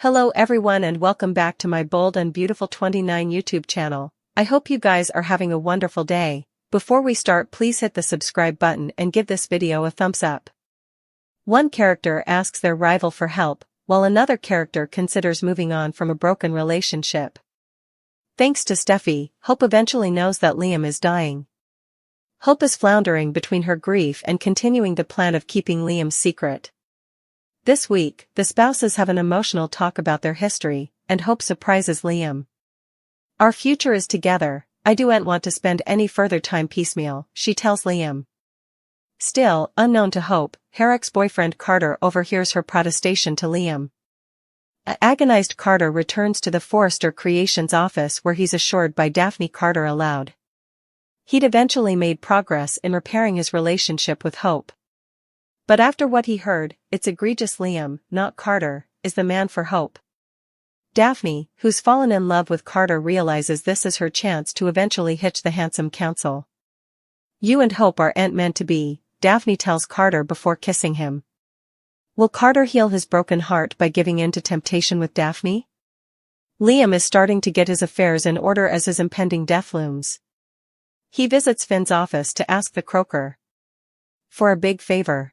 Hello everyone and welcome back to my Bold and Beautiful 29 YouTube channel. I hope you guys are having a wonderful day. Before we start, please hit the subscribe button and give this video a thumbs up. One character asks their rival for help, while another character considers moving on from a broken relationship. Thanks to Steffy, Hope eventually knows that Liam is dying. Hope is floundering between her grief and continuing the plan of keeping Liam's secret. This week, the spouses have an emotional talk about their history, and Hope surprises Liam. "Our future is together, I don't want to spend any further time piecemeal," she tells Liam. Still, unknown to Hope, her ex-boyfriend Carter overhears her protestation to Liam. Agonized Carter returns to the Forrester Creations office where he's assured by Daphne Carter aloud he'd eventually made progress in repairing his relationship with Hope. But after what he heard, it's egregious. Liam, not Carter, is the man for Hope. Daphne, who's fallen in love with Carter, realizes this is her chance to eventually hitch the handsome counsel. "You and Hope aren't meant to be," Daphne tells Carter before kissing him. Will Carter heal his broken heart by giving in to temptation with Daphne? Liam is starting to get his affairs in order as his impending death looms. He visits Finn's office to ask the Croaker for a big favor.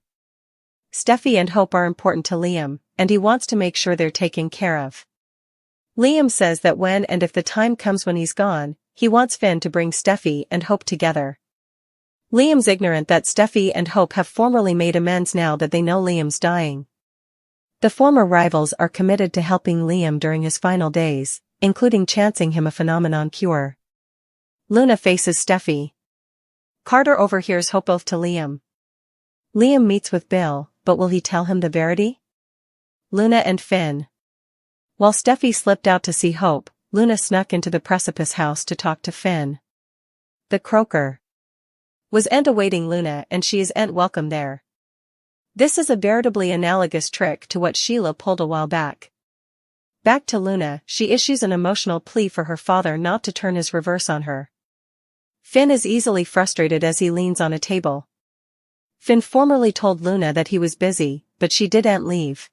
Steffy and Hope are important to Liam, and he wants to make sure they're taken care of. Liam says that when and if the time comes when he's gone, he wants Finn to bring Steffy and Hope together. Liam's ignorant that Steffy and Hope have formally made amends now that they know Liam's dying. The former rivals are committed to helping Liam during his final days, including chancing him a phenomenon cure. Luna faces Steffy. Carter overhears Hope oath to Liam. Liam meets with Bill, but will he tell him the verity? Luna and Finn. While Steffy slipped out to see Hope, Luna snuck into the Precipice house to talk to Finn. The Croaker was awaiting Luna, and she is welcome there. This is a veritably analogous trick to what Sheila pulled a while back. Back to Luna, she issues an emotional plea for her father not to turn his reverse on her. Finn is easily frustrated as he leans on a table. Finn formerly told Luna that he was busy, but she didn't leave.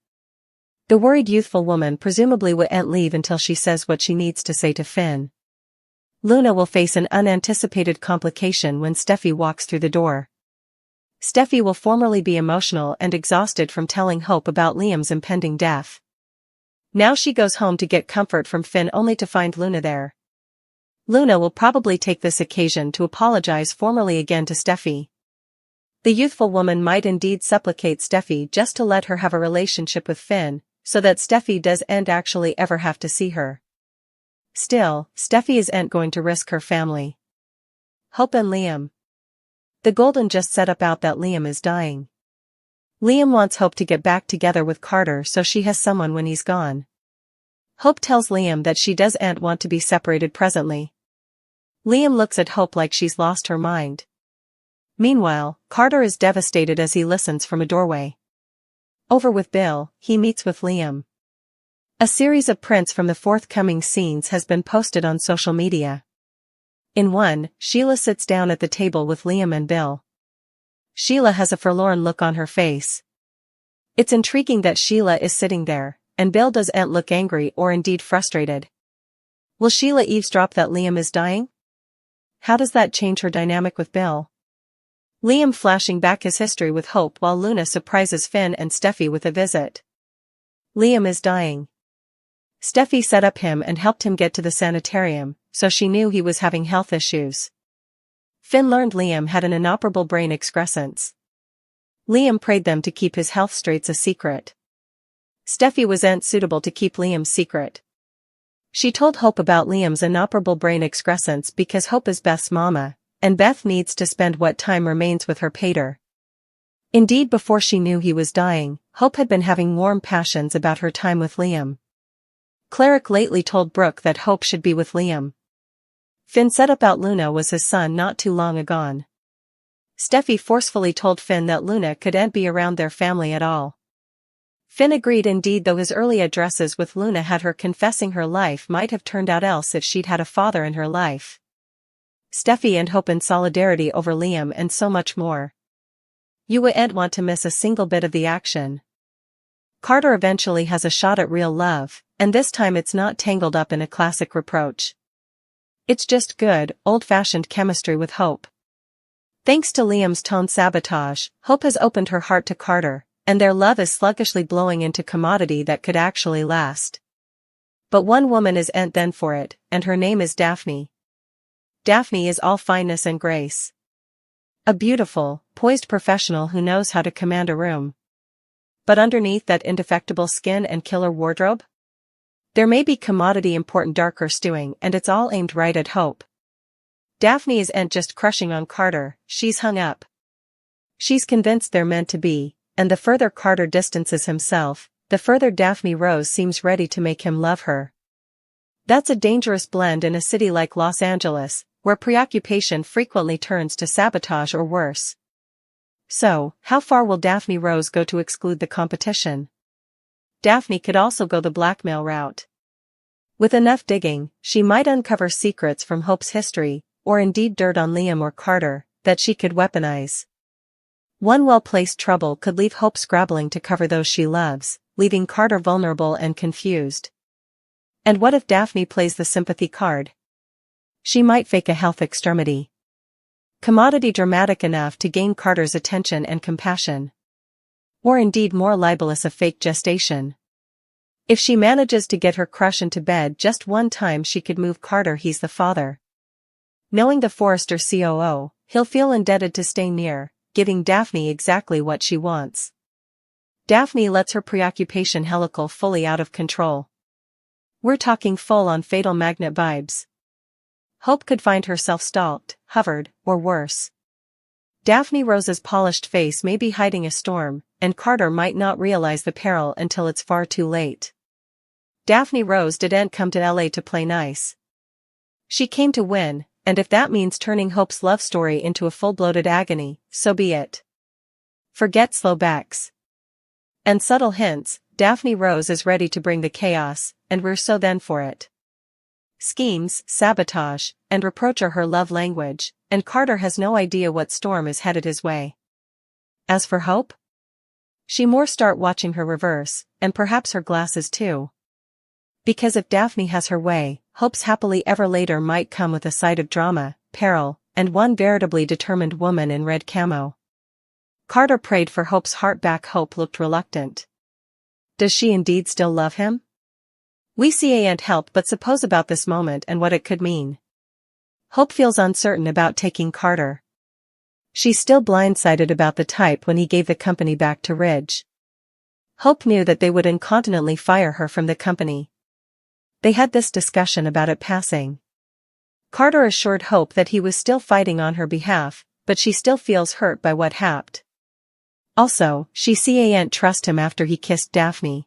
The worried youthful woman presumably won't leave until she says what she needs to say to Finn. Luna will face an unanticipated complication when Steffy walks through the door. Steffy will formerly be emotional and exhausted from telling Hope about Liam's impending death. Now she goes home to get comfort from Finn only to find Luna there. Luna will probably take this occasion to apologize formally again to Steffy. The youthful woman might indeed supplicate Steffy just to let her have a relationship with Finn, so that Steffy doesn't actually ever have to see her. Still, Steffy isn't going to risk her family. Hope and Liam. The Golden just set about that Liam is dying. Liam wants Hope to get back together with Carter so she has someone when he's gone. Hope tells Liam that she doesn't want to be separated presently. Liam looks at Hope like she's lost her mind. Meanwhile, Carter is devastated as he listens from a doorway. Over with Bill, he meets with Liam. A series of prints from the forthcoming scenes has been posted on social media. In one, Sheila sits down at the table with Liam and Bill. Sheila has a forlorn look on her face. It's intriguing that Sheila is sitting there, and Bill doesn't look angry or indeed frustrated. Will Sheila eavesdrop that Liam is dying? How does that change her dynamic with Bill? Liam flashing back his history with Hope while Luna surprises Finn and Steffy with a visit. Liam is dying. Steffy set up him and helped him get to the sanitarium, so she knew he was having health issues. Finn learned Liam had an inoperable brain excrescence. Liam prayed them to keep his health straits a secret. Steffy wasn't suitable to keep Liam's secret. She told Hope about Liam's inoperable brain excrescence because Hope is Beth's mama, and Beth needs to spend what time remains with her pater. Indeed, before she knew he was dying, Hope had been having warm passions about her time with Liam. Cleric lately told Brooke that Hope should be with Liam. Finn said about Luna was his son not too long agone. Steffy forcefully told Finn that Luna couldn't be around their family at all. Finn agreed indeed, though his early addresses with Luna had her confessing her life might have turned out else if she'd had a father in her life. Steffy and Hope in solidarity over Liam and so much more. You wouldn't want to miss a single bit of the action. Carter eventually has a shot at real love, and this time it's not tangled up in a classic reproach. It's just good, old-fashioned chemistry with Hope. Thanks to Liam's tone sabotage, Hope has opened her heart to Carter, and their love is sluggishly blowing into commodity that could actually last. But one woman is then for it, and her name is Daphne. Daphne is all fineness and grace. A beautiful, poised professional who knows how to command a room. But underneath that indefectible skin and killer wardrobe? There may be commodity important darker stewing, and it's all aimed right at Hope. Daphne isn't just crushing on Carter, she's hung up. She's convinced they're meant to be, and the further Carter distances himself, the further Daphne Rose seems ready to make him love her. That's a dangerous blend in a city like Los Angeles, where preoccupation frequently turns to sabotage or worse. So, how far will Daphne Rose go to exclude the competition? Daphne could also go the blackmail route. With enough digging, she might uncover secrets from Hope's history, or indeed dirt on Liam or Carter, that she could weaponize. One well-placed trouble could leave Hope scrabbling to cover those she loves, leaving Carter vulnerable and confused. And what if Daphne plays the sympathy card? She might fake a health extremity. Commodity dramatic enough to gain Carter's attention and compassion. Or indeed more libelous a fake gestation. If she manages to get her crush into bed just one time she could move Carter. He's the father. Knowing the Forrester COO, he'll feel indebted to stay near, giving Daphne exactly what she wants. Daphne lets her preoccupation helical fully out of control. We're talking full-on fatal magnet vibes. Hope could find herself stalked, hovered, or worse. Daphne Rose's polished face may be hiding a storm, and Carter might not realize the peril until it's far too late. Daphne Rose didn't come to LA to play nice. She came to win, and if that means turning Hope's love story into a full-bloated agony, so be it. Forget slow backs and subtle hints. Daphne Rose is ready to bring the chaos, and we're so then for it. Schemes, sabotage, and reproach are her love language, and Carter has no idea what storm is headed his way. As for Hope? She more start watching her reverse, and perhaps her glasses too. Because if Daphne has her way, Hope's happily ever later might come with a side of drama, peril, and one veritably determined woman in red camo. Carter prayed for Hope's heart back. Hope looked reluctant. Does she indeed still love him? We can't help but suppose about this moment and what it could mean. Hope feels uncertain about taking Carter. She's still blindsided about the type when he gave the company back to Ridge. Hope knew that they would incontinently fire her from the company. They had this discussion about it passing. Carter assured Hope that he was still fighting on her behalf, but she still feels hurt by what happened. Also, she can't trust him after he kissed Daphne.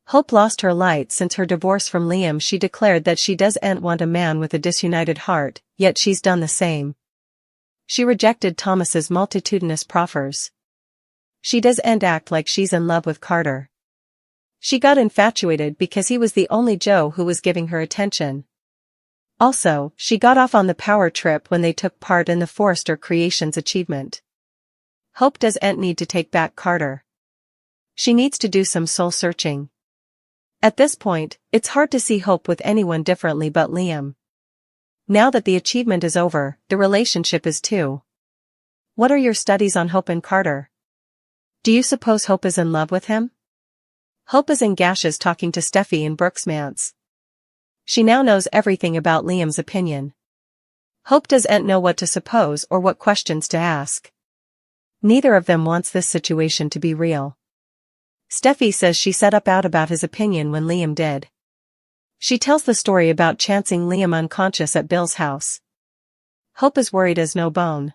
Hope lost her light since her divorce from Liam. She declared that she doesn't want a man with a disunited heart, yet she's done the same. She rejected Thomas's multitudinous proffers. She doesn't act like she's in love with Carter. She got infatuated because he was the only Joe who was giving her attention. Also, she got off on the power trip when they took part in the Forrester Creations achievement. Hope doesn't need to take back Carter. She needs to do some soul searching. At this point, it's hard to see Hope with anyone differently but Liam. Now that the achievement is over, the relationship is too. What are your studies on Hope and Carter? Do you suppose Hope is in love with him? Hope is in gashes talking to Steffy in Brooks Manse. She now knows everything about Liam's opinion. Hope doesn't know what to suppose or what questions to ask. Neither of them wants this situation to be real. Steffy says she set up out about his opinion when Liam did. She tells the story about chancing Liam unconscious at Bill's house. Hope is worried as no bone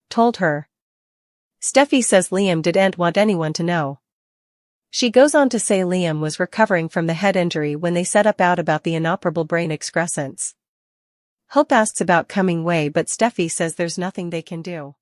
told her. Steffy says Liam didn't want anyone to know. She goes on to say Liam was recovering from the head injury when they set up out about the inoperable brain excrescence. Hope asks about coming way, but Steffy says there's nothing they can do.